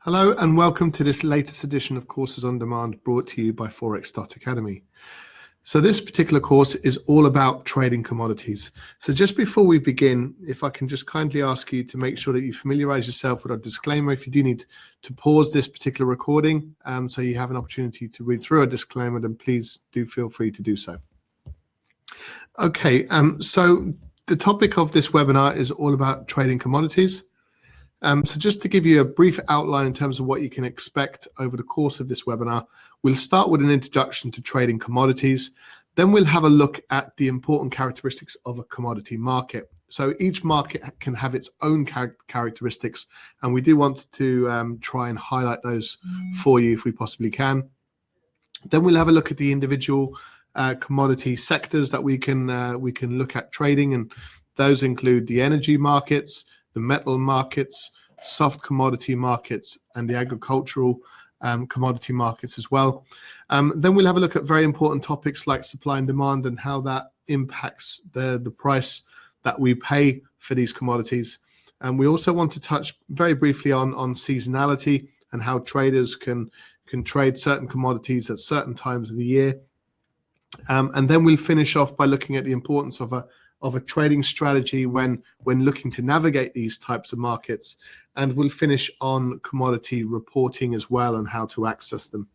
Hello and welcome to this latest edition of Courses on Demand brought to you by Forex.Academy. So this particular course is all about trading commodities. So just before we begin, if I can just kindly ask you to make sure that you familiarize yourself with our disclaimer. If you do need to pause this particular recording so you have an opportunity to read through a disclaimer, then please do feel free to do so. Okay, so the topic of this webinar is all about trading commodities. So just to give you a brief outline in terms of what you can expect over the course of this webinar, we'll start with an introduction to trading commodities. Then we'll have a look at the important characteristics of a commodity market. So each market can have its own characteristics, and we do want to try and highlight those for you if we possibly can. Then we'll have a look at the individual commodity sectors that we can look at trading, and those include the energy markets, the metal markets, soft commodity markets, and the agricultural commodity markets as well. Then we'll have a look at very important topics like supply and demand and how that impacts the price that we pay for these commodities. And we also want to touch very briefly on seasonality and how traders can trade certain commodities at certain times of the year. And then we'll finish off by looking at the importance of a trading strategy when looking to navigate these types of markets, and we'll finish on commodity reporting as well and how to access them.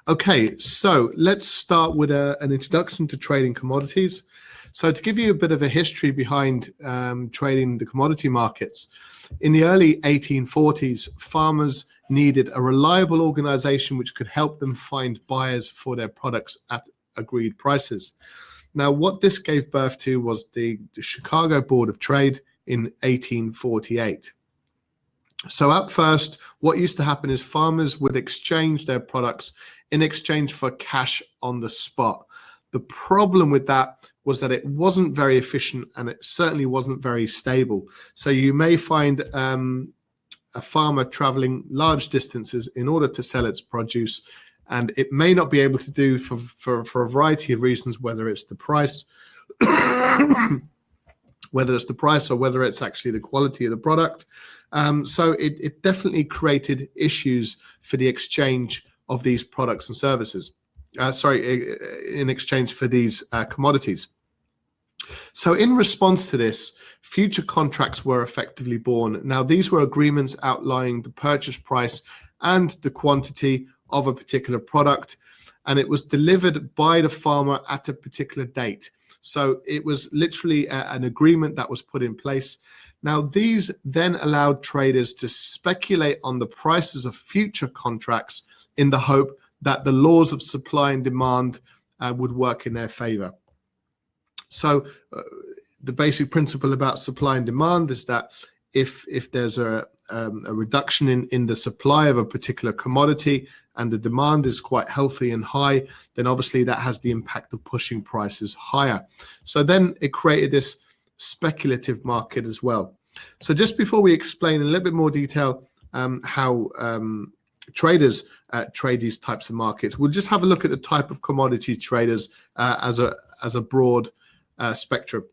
Okay, so let's start with an introduction to trading commodities. So to give you a bit of a history behind trading the commodity markets, in the early 1840s, farmers needed a reliable organization which could help them find buyers for their products at agreed prices. Now, what this gave birth to was the Chicago Board of Trade in 1848. So at first, what used to happen is farmers would exchange their products in exchange for cash on the spot. The problem with that was that it wasn't very efficient and it certainly wasn't very stable. So you may find a farmer traveling large distances in order to sell its produce, and it may not be able to do for a variety of reasons, whether it's the price, or whether it's actually the quality of the product. So it definitely created issues for the exchange of these products and services. In exchange for these commodities. So in response to this, future contracts were effectively born. Now, these were agreements outlining the purchase price and the quantity of a particular product, and it was delivered by the farmer at a particular date. So it was literally an agreement that was put in place. Now, these then allowed traders to speculate on the prices of future contracts in the hope that the laws of supply and demand would work in their favor. So the basic principle about supply and demand is that if there's a reduction in the supply of a particular commodity and the demand is quite healthy and high, then obviously that has the impact of pushing prices higher. So then it created this speculative market as well. So just before we explain in a little bit more detail how traders trade these types of markets, we'll just have a look at the type of commodity traders as a broad spectrum.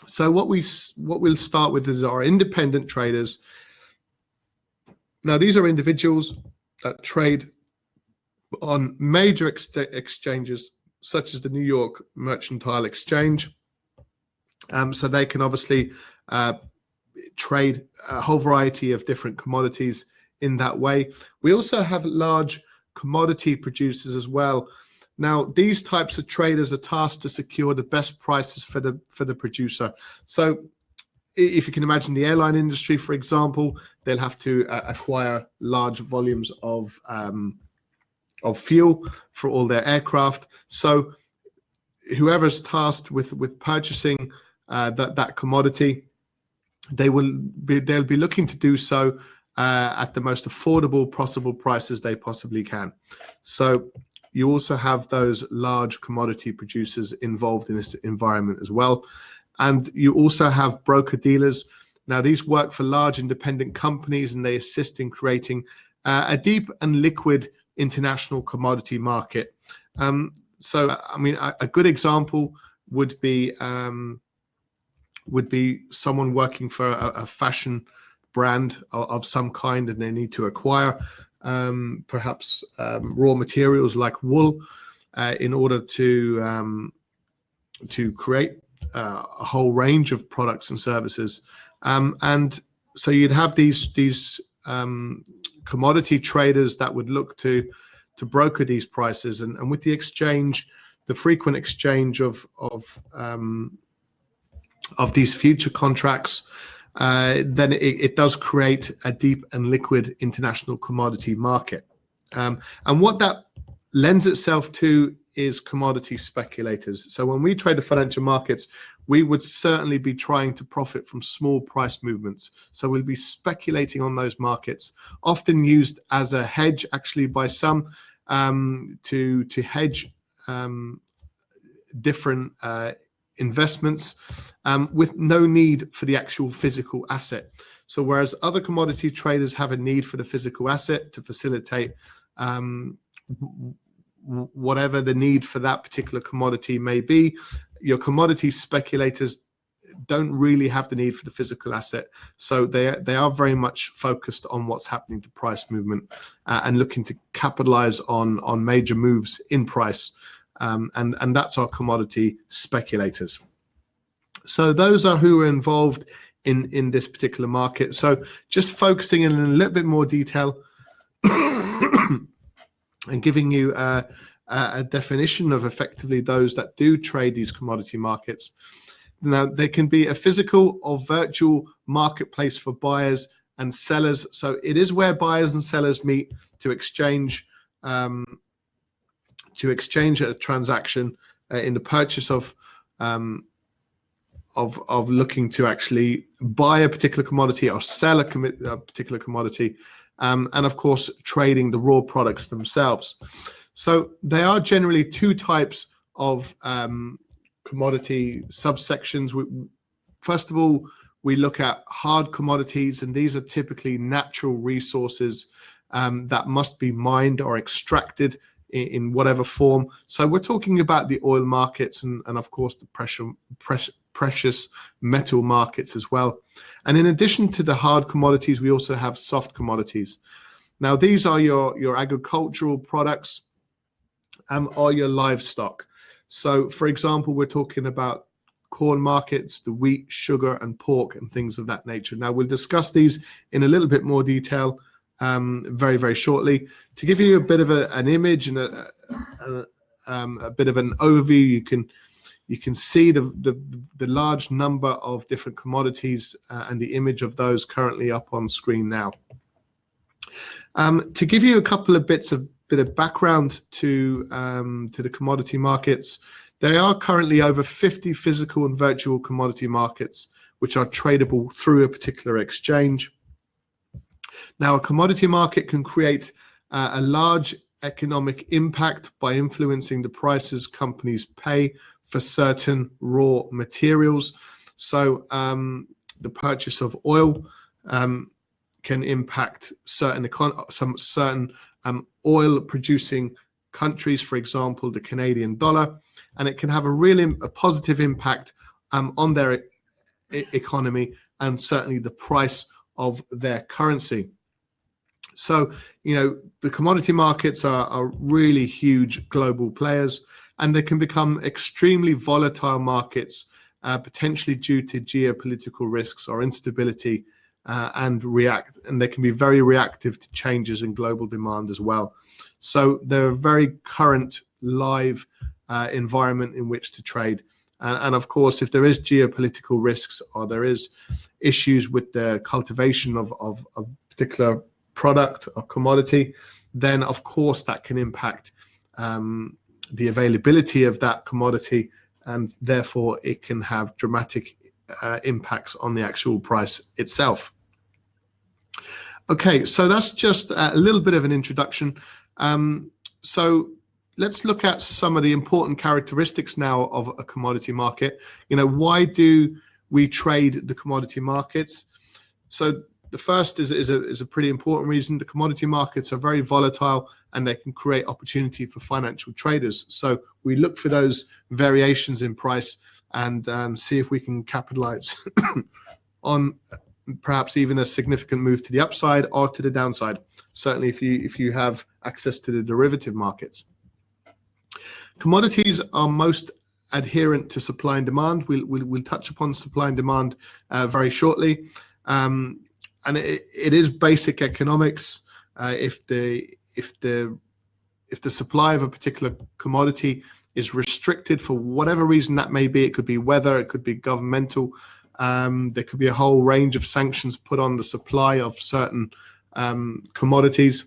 So what we'll start with is our independent traders. Now, these are individuals that trade on major exchanges such as the New York Mercantile Exchange. So they can obviously trade a whole variety of different commodities in that way. We also have large commodity producers as well. Now, these types of traders are tasked to secure the best prices for the producer. So if you can imagine the airline industry, for example, they'll have to acquire large volumes of fuel for all their aircraft. So whoever's tasked with purchasing that commodity, they'll be looking to do so at the most affordable possible prices they possibly can. So you also have those large commodity producers involved in this environment as well. And you also have broker dealers. Now, these work for large independent companies and they assist in creating a deep and liquid international commodity market. So, I mean, a good example would be someone working for a fashion brand of some kind, and they need to acquire perhaps raw materials like wool in order to create a whole range of products and services. And so you'd have these commodity traders that would look to broker these prices, and with the exchange, the frequent exchange of these future contracts, then it does create a deep and liquid international commodity market. And what that lends itself to is commodity speculators. So when we trade the financial markets, we would certainly be trying to profit from small price movements. So we'll be speculating on those markets, often used as a hedge, actually, by some to hedge different investments with no need for the actual physical asset. So whereas other commodity traders have a need for the physical asset to facilitate whatever the need for that particular commodity may be, your commodity speculators don't really have the need for the physical asset. So they are very much focused on what's happening to price movement and looking to capitalize on major moves in price. And that's our commodity speculators. So those are who are involved in this particular market. So just focusing in a little bit more detail and giving you a definition of effectively those that do trade these commodity markets. Now, they can be a physical or virtual marketplace for buyers and sellers. So it is where buyers and sellers meet to exchange a transaction in the purchase of looking to actually buy a particular commodity or sell a particular commodity. And of course, trading the raw products themselves. So there are generally two types of commodity subsections. First of all, we look at hard commodities, and these are typically natural resources that must be mined or extracted in whatever form. So we're talking about the oil markets and of course the precious metal markets as well. And in addition to the hard commodities, we also have soft commodities. Now, these are your agricultural products or your livestock. So for example, we're talking about corn markets, the wheat, sugar, and pork, and things of that nature. Now, we'll discuss these in a little bit more detail very, very shortly. To give you a bit of an image and a bit of an overview, you can see the large number of different commodities and the image of those currently up on screen now. To give you a couple of bit of background to the commodity markets, there are currently over 50 physical and virtual commodity markets which are tradable through a particular exchange. Now, a commodity market can create a large economic impact by influencing the prices companies pay for certain raw materials. So the purchase of oil can impact certain oil producing countries, for example, the Canadian dollar, and it can have a positive impact on their economy and certainly the price of their currency. So, the commodity markets are really huge global players, and they can become extremely volatile markets, potentially due to geopolitical risks or instability, and they can be very reactive to changes in global demand as well. So they're a very current, live environment in which to trade. And of course, if there is geopolitical risks or there is issues with the cultivation of a particular product or commodity, then of course that can impact the availability of that commodity, and therefore it can have dramatic impacts on the actual price itself. Okay, so that's just a little bit of an introduction. So let's look at some of the important characteristics now of a commodity market. Why do we trade the commodity markets? So the first is a pretty important reason. The commodity markets are very volatile, and they can create opportunity for financial traders. So we look for those variations in price and see if we can capitalize on perhaps even a significant move to the upside or to the downside, certainly if you have access to the derivative markets. Commodities are most adherent to supply and demand. We'll touch upon supply and demand very shortly. And it is basic economics. If the supply of a particular commodity is restricted for whatever reason that may be, it could be weather, it could be governmental, there could be a whole range of sanctions put on the supply of certain commodities.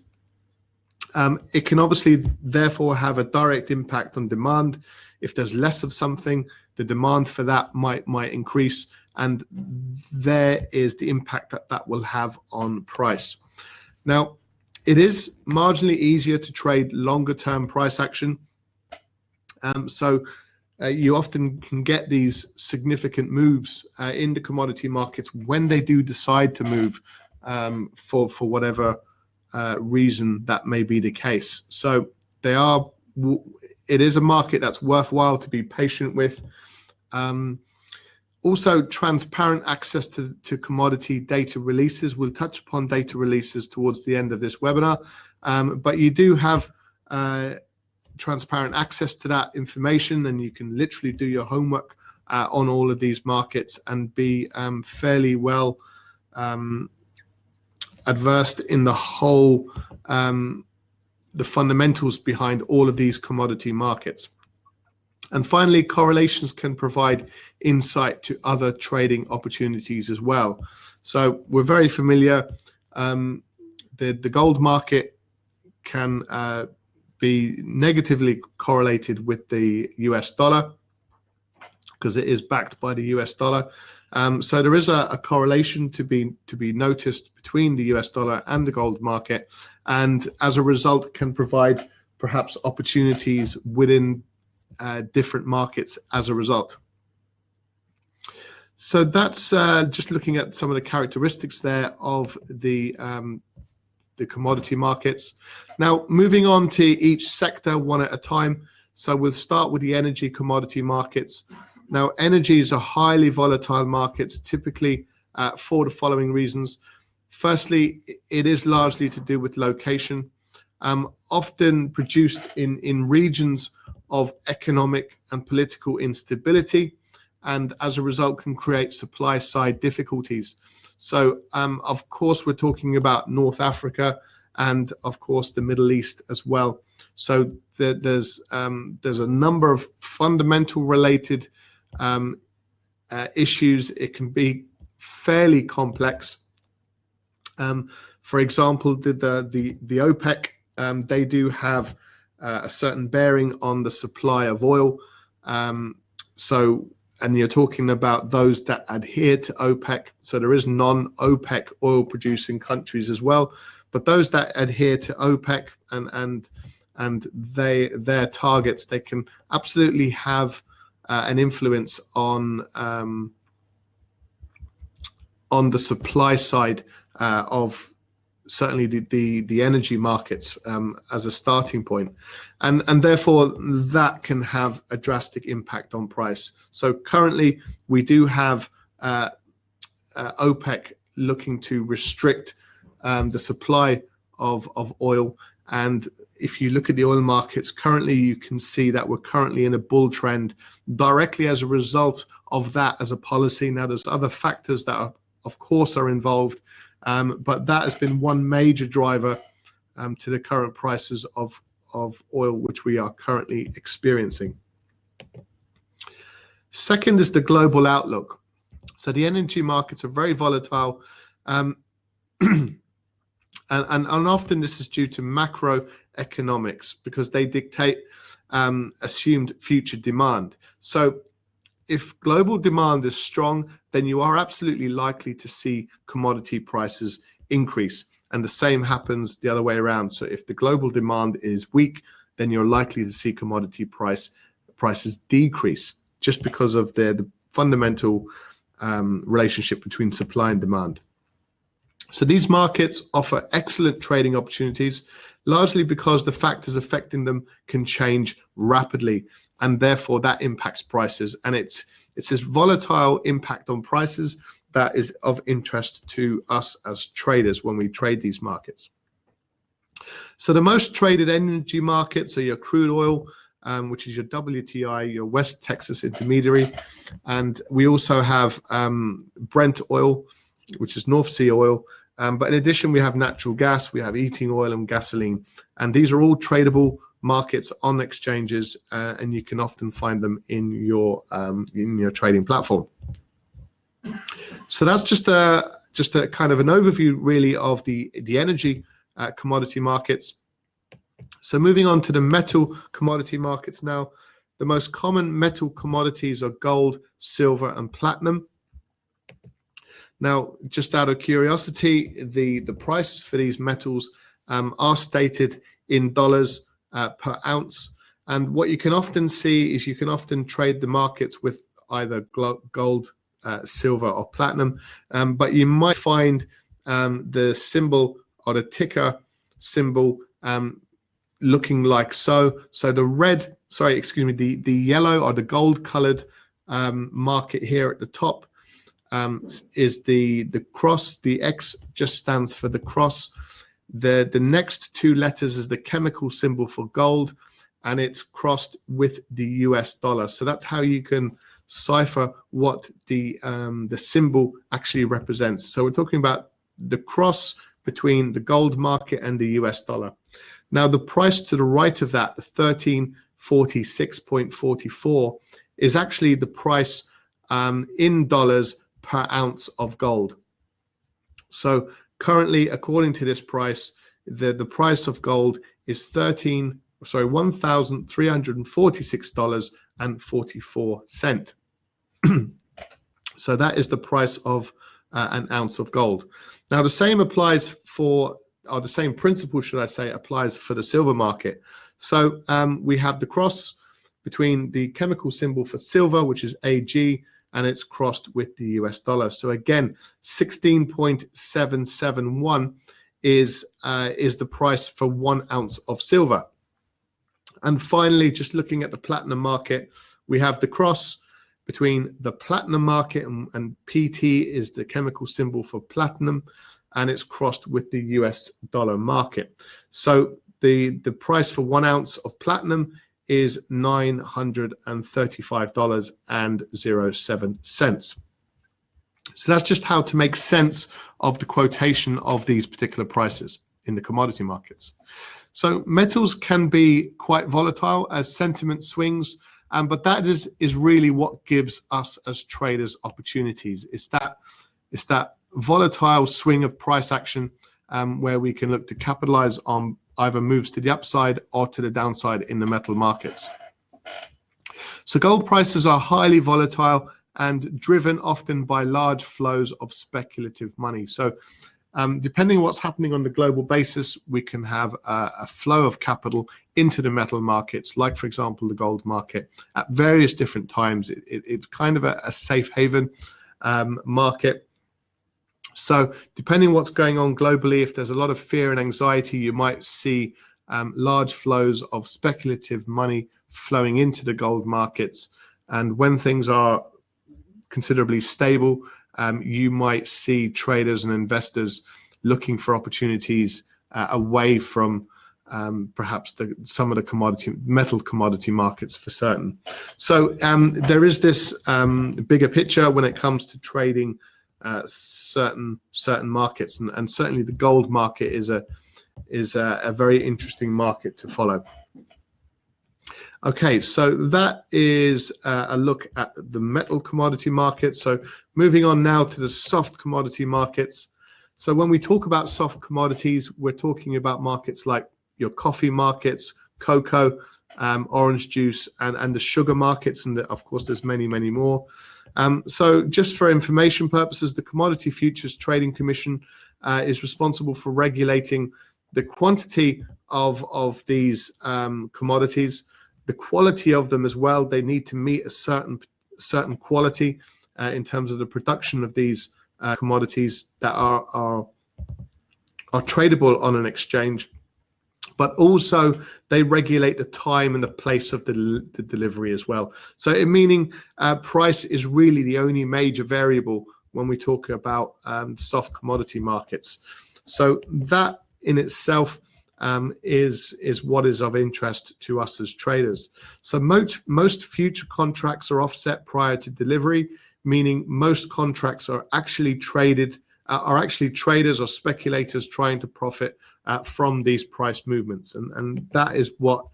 It can obviously therefore have a direct impact on demand. If there's less of something, the demand for that might increase, and there is the impact that will have on price. Now, it is marginally easier to trade longer term price action. So you often can get these significant moves in the commodity markets when they do decide to move for whatever reason that may be the case. So it is a market that's worthwhile to be patient with. Also, transparent access to commodity data releases. We'll touch upon data releases towards the end of this webinar, but you do have transparent access to that information, and you can literally do your homework on all of these markets and be fairly well adversed in the whole the fundamentals behind all of these commodity markets. And finally, correlations can provide insight to other trading opportunities as well. So we're very familiar. The gold market can be negatively correlated with the US dollar because it is backed by the US dollar. So there is a correlation to be noticed between the US dollar and the gold market, and as a result can provide perhaps opportunities within different markets as a result. So that's just looking at some of the characteristics there of the commodity markets. Now, moving on to each sector one at a time. So we'll start with the energy commodity markets. Now, energies are highly volatile markets, typically for the following reasons. Firstly, it is largely to do with location, often produced in regions of economic and political instability, and as a result can create supply side difficulties. So of course we're talking about North Africa and of course the Middle East as well. So there's a number of fundamental related issues. It can be fairly complex. For example, the OPEC, they do have a certain bearing on the supply of oil. And you're talking about those that adhere to OPEC. So there is non-OPEC oil producing countries as well, but those that adhere to OPEC and their targets, they can absolutely have an influence on the supply side of certainly the energy markets as a starting point, and therefore that can have a drastic impact on price. So currently we do have OPEC looking to restrict the supply of oil, and if you look at the oil markets currently, you can see that we're currently in a bull trend directly as a result of that as a policy. Now there's other factors that are, of course, are involved, but that has been one major driver to the current prices of oil, which we are currently experiencing. Second is the global outlook. So the energy markets are very volatile, and often this is due to macroeconomics because they dictate assumed future demand. So if global demand is strong, then you are absolutely likely to see commodity prices increase. And the same happens the other way around. So if the global demand is weak, then you're likely to see commodity prices decrease just because of the fundamental relationship between supply and demand. So these markets offer excellent trading opportunities, largely because the factors affecting them can change rapidly, and therefore that impacts prices. And it's this volatile impact on prices that is of interest to us as traders when we trade these markets. So the most traded energy markets are your crude oil, which is your WTI, your West Texas Intermediary. And we also have Brent oil, which is North Sea oil. But in addition, we have natural gas, we have heating oil and gasoline. And these are all tradable markets on exchanges, and you can often find them in your trading platform. So that's just a kind of an overview, really, of the energy commodity markets. So moving on to the metal commodity markets now. The most common metal commodities are gold, silver, and platinum. Now, just out of curiosity, the prices for these metals are stated in dollars per ounce. And what you can often see is you can often trade the markets with either gold, silver, or platinum. But you might find the symbol or the ticker symbol looking like so. So the yellow or the gold colored market here at the top is the cross. The X just stands for the cross. The next two letters is the chemical symbol for gold, and it's crossed with the US dollar. So that's how you can cipher what the symbol actually represents. So we're talking about the cross between the gold market and the US dollar. Now, the price to the right of that, the 1346.44, is actually the price in dollars per ounce of gold. So currently, according to this price, the price of gold is $1,346.44. So that is the price of an ounce of gold. Now, the same applies for, or the same principle, should I say, applies for the silver market. So we have the cross between the chemical symbol for silver, which is AG, and it's crossed with the US dollar. So again, 16.771 is the price for 1 ounce of silver. And finally, just looking at the platinum market, we have the cross between the platinum market and PT is the chemical symbol for platinum, and it's crossed with the US dollar market. So the price for 1 ounce of platinum is $935.07. So that's just how to make sense of the quotation of these particular prices in the commodity markets. So metals can be quite volatile as sentiment swings, but that is really what gives us as traders opportunities. It's that volatile swing of price action where we can look to capitalize on either moves to the upside or to the downside in the metal markets. So gold prices are highly volatile and driven often by large flows of speculative money. So depending on what's happening on the global basis, we can have a flow of capital into the metal markets, like, for example, the gold market at various different times. It's kind of a safe haven market. So depending on what's going on globally, if there's a lot of fear and anxiety, you might see large flows of speculative money flowing into the gold markets. And when things are considerably stable, you might see traders and investors looking for opportunities away from perhaps some of the metal commodity markets for certain. So there is this bigger picture when it comes to trading certain markets, and certainly the gold market is a very interesting market to follow. Okay, so that is a look at the metal commodity market. So moving on now to the soft commodity markets. So when we talk about soft commodities, we're talking about markets like your coffee markets, cocoa, orange juice, and the sugar markets, and of course there's many more. So just for information purposes, the Commodity Futures Trading Commission is responsible for regulating the quantity of these commodities, the quality of them as well. They need to meet a certain quality in terms of the production of these commodities that are tradable on an exchange. But also they regulate the time and the place of the delivery as well. So meaning price is really the only major variable when we talk about soft commodity markets. So that in itself is what is of interest to us as traders. So most future contracts are offset prior to delivery, meaning most contracts are actually traders or speculators trying to profit from these price movements, and that is what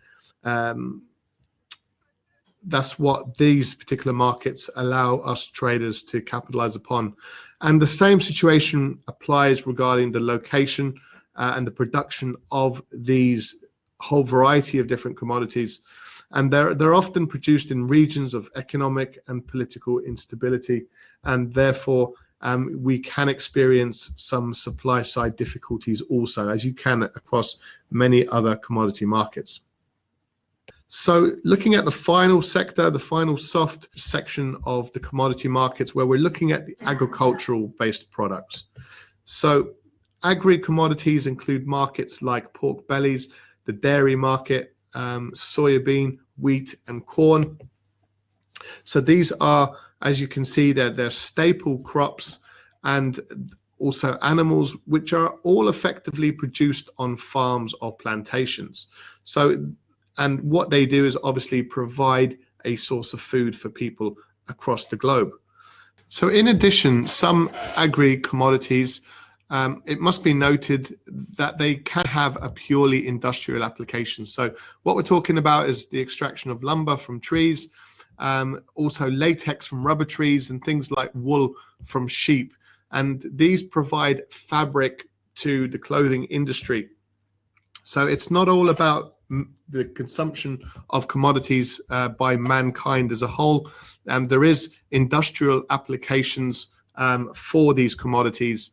that's what these particular markets allow us traders to capitalize upon. And the same situation applies regarding the location and the production of these whole variety of different commodities. And they're often produced in regions of economic and political instability, and therefore we can experience some supply side difficulties also, as you can across many other commodity markets. So looking at the final sector, the final soft section of the commodity markets, where we're looking at the agricultural based products. So agri-commodities include markets like pork bellies, the dairy market, soybean, wheat, and corn. So these are, as you can see, they're staple crops and also animals, which are all effectively produced on farms or plantations. And what they do is obviously provide a source of food for people across the globe. So in addition, some agri-commodities, it must be noted that they can have a purely industrial application. So what we're talking about is the extraction of lumber from trees, also latex from rubber trees, and things like wool from sheep. And these provide fabric to the clothing industry. So it's not all about the consumption of commodities by mankind as a whole. There is industrial applications for these commodities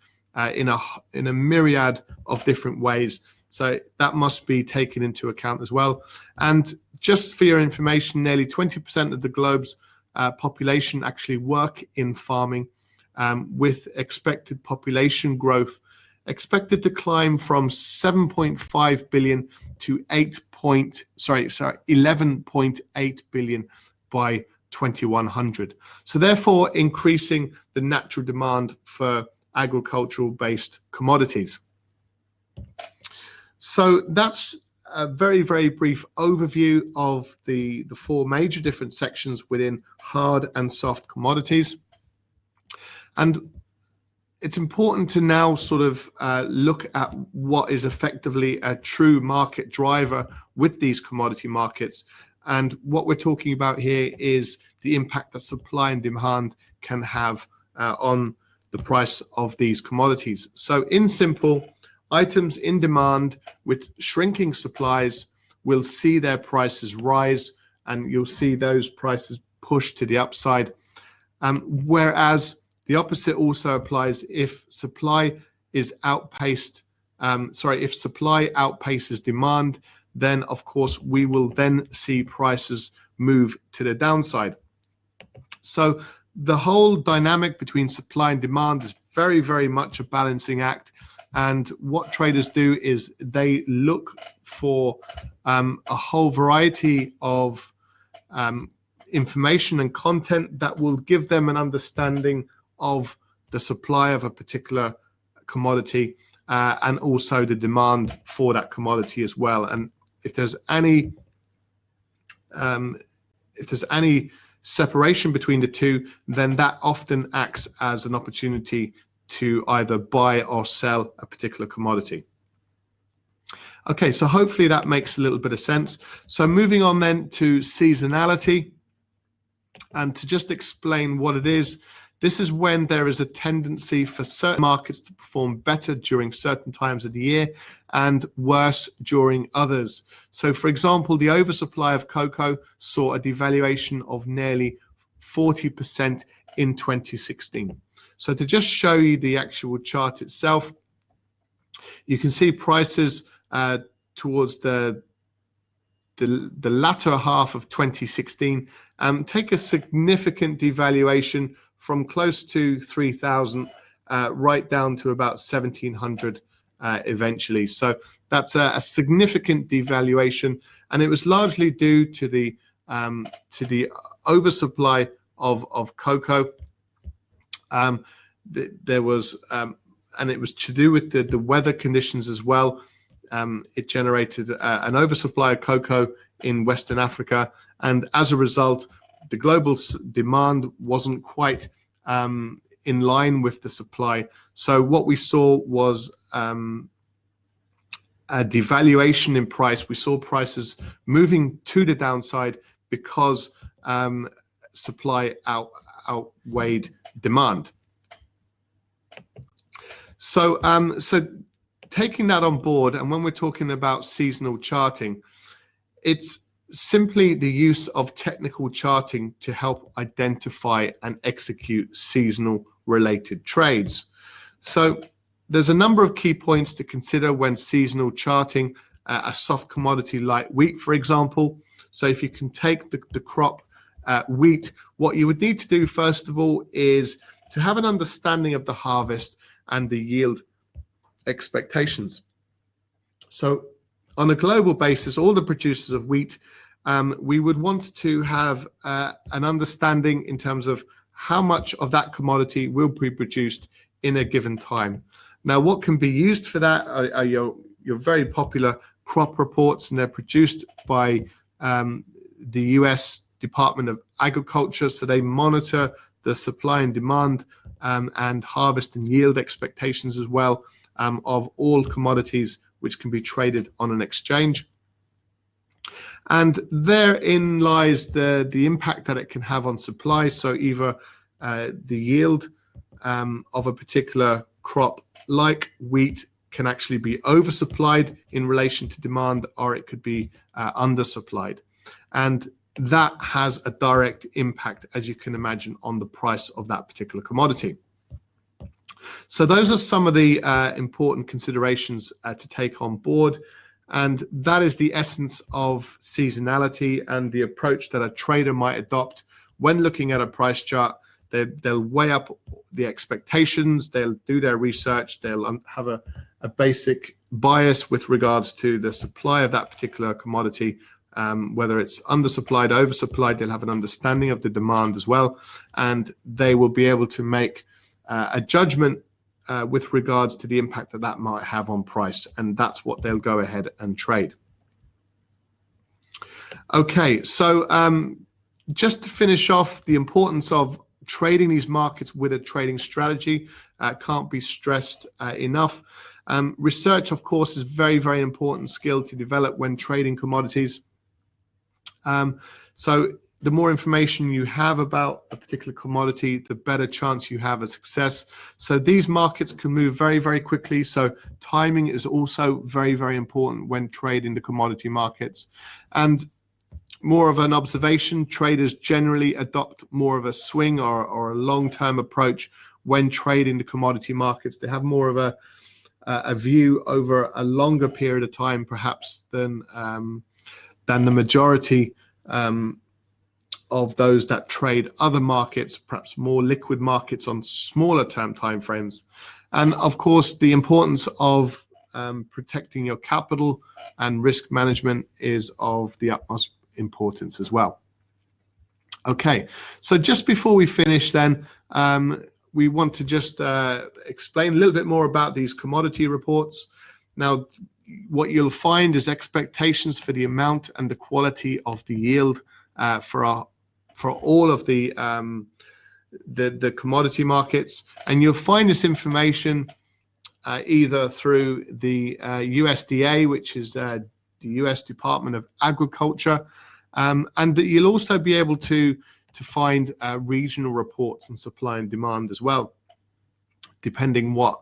in a myriad of different ways. So that must be taken into account as well. And just for your information, nearly 20% of the globe's population actually work in farming, with expected population growth expected to climb from 7.5 billion to 11.8 billion by 2100. So therefore increasing the natural demand for agricultural based commodities. So that's a very, very brief overview of the four major different sections within hard and soft commodities. And it's important to now sort of look at what is effectively a true market driver with these commodity markets. And what we're talking about here is the impact that supply and demand can have on the price of these commodities. So in simple, items in demand with shrinking supplies will see their prices rise, and you'll see those prices push to the upside. Whereas the opposite also applies if supply outpaces demand, then of course we will then see prices move to the downside. So the whole dynamic between supply and demand is very, very much a balancing act. And what traders do is they look for a whole variety of information and content that will give them an understanding of the supply of a particular commodity and also the demand for that commodity as well. And if there's any separation between the two, then that often acts as an opportunity to either buy or sell a particular commodity. Okay, so hopefully that makes a little bit of sense. So moving on then to seasonality, and to just explain what it is, this is when there is a tendency for certain markets to perform better during certain times of the year and worse during others. So for example, the oversupply of cocoa saw a devaluation of nearly 40% in 2016. So to just show you the actual chart itself, you can see prices towards the latter half of 2016 take a significant devaluation from close to 3,000 right down to about 1,700 eventually. So that's a significant devaluation, and it was largely due to the oversupply of cocoa. there was, and it was to do with the weather conditions as well. It generated an oversupply of cocoa in Western Africa, and as a result, the global demand wasn't quite in line with the supply. So what we saw was a devaluation in price. We saw prices moving to the downside because supply outweighed demand. So taking that on board, and when we're talking about seasonal charting, it's simply the use of technical charting to help identify and execute seasonal related trades. So there's a number of key points to consider when seasonal charting a soft commodity like wheat, for example. So if you can take the crop wheat, what you would need to do first of all is to have an understanding of the harvest and the yield expectations. So on a global basis, all the producers of wheat, we would want to have an understanding in terms of how much of that commodity will be produced in a given time. Now, what can be used for that are your very popular crop reports, and they're produced by the US Department of Agriculture. So they monitor the supply and demand and harvest and yield expectations as well of all commodities which can be traded on an exchange. And therein lies the impact that it can have on supply. So either the yield of a particular crop like wheat can actually be oversupplied in relation to demand, or it could be undersupplied. And that has a direct impact, as you can imagine, on the price of that particular commodity. So those are some of the important considerations to take on board. And that is the essence of seasonality and the approach that a trader might adopt when looking at a price chart. They'll weigh up the expectations, they'll do their research, they'll have a basic bias with regards to the supply of that particular commodity, whether it's undersupplied, oversupplied. They'll have an understanding of the demand as well, and they will be able to make a judgment with regards to the impact that that might have on price, and that's what they'll go ahead and trade. Okay, so just to finish off, the importance of trading these markets with a trading strategy can't be stressed enough. Research, of course, is very, very important skill to develop when trading commodities. So the more information you have about a particular commodity, the better chance you have of success. So these markets can move very, very quickly. So timing is also very, very important when trading the commodity markets. And more of an observation, traders generally adopt more of a swing or a long-term approach when trading the commodity markets. They have more of a view over a longer period of time, perhaps, than the majority of those that trade other markets, perhaps more liquid markets on smaller term timeframes. And of course, the importance of protecting your capital and risk management is of the utmost importance as well. Okay, so just before we finish then, we want to just explain a little bit more about these commodity reports. Now, what you'll find is expectations for the amount and the quality of the yield for all of the commodity markets, and you'll find this information either through the USDA, which is the US Department of Agriculture, and that you'll also be able to find regional reports on supply and demand as well, depending what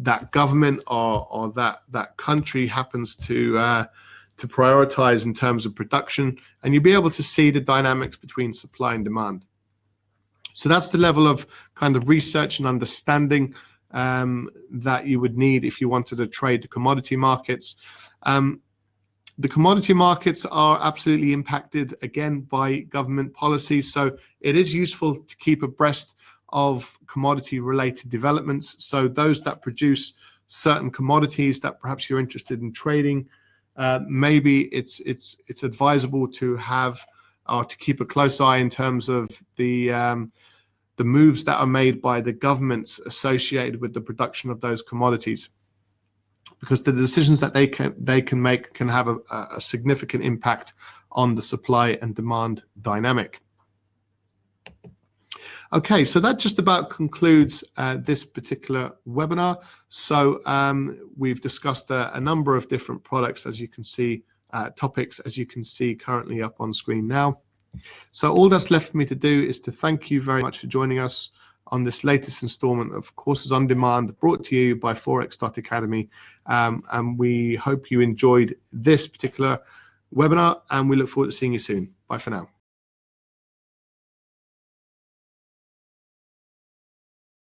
that government or that country happens to prioritize in terms of production, and you'll be able to see the dynamics between supply and demand. So that's the level of kind of research and understanding that you would need if you wanted to trade the commodity markets. The commodity markets are absolutely impacted, again, by government policy. So it is useful to keep abreast of commodity-related developments. So those that produce certain commodities that perhaps you're interested in trading, maybe it's advisable to have or to keep a close eye in terms of the the moves that are made by the governments associated with the production of those commodities, because the decisions that they can make can have a significant impact on the supply and demand dynamic. Okay, so that just about concludes this particular webinar. So we've discussed a number of different products, as you can see, topics, as you can see currently up on screen now. So all that's left for me to do is to thank you very much for joining us on this latest installment of Courses on Demand, brought to you by Forex.Academy. And we hope you enjoyed this particular webinar, and we look forward to seeing you soon. Bye for now.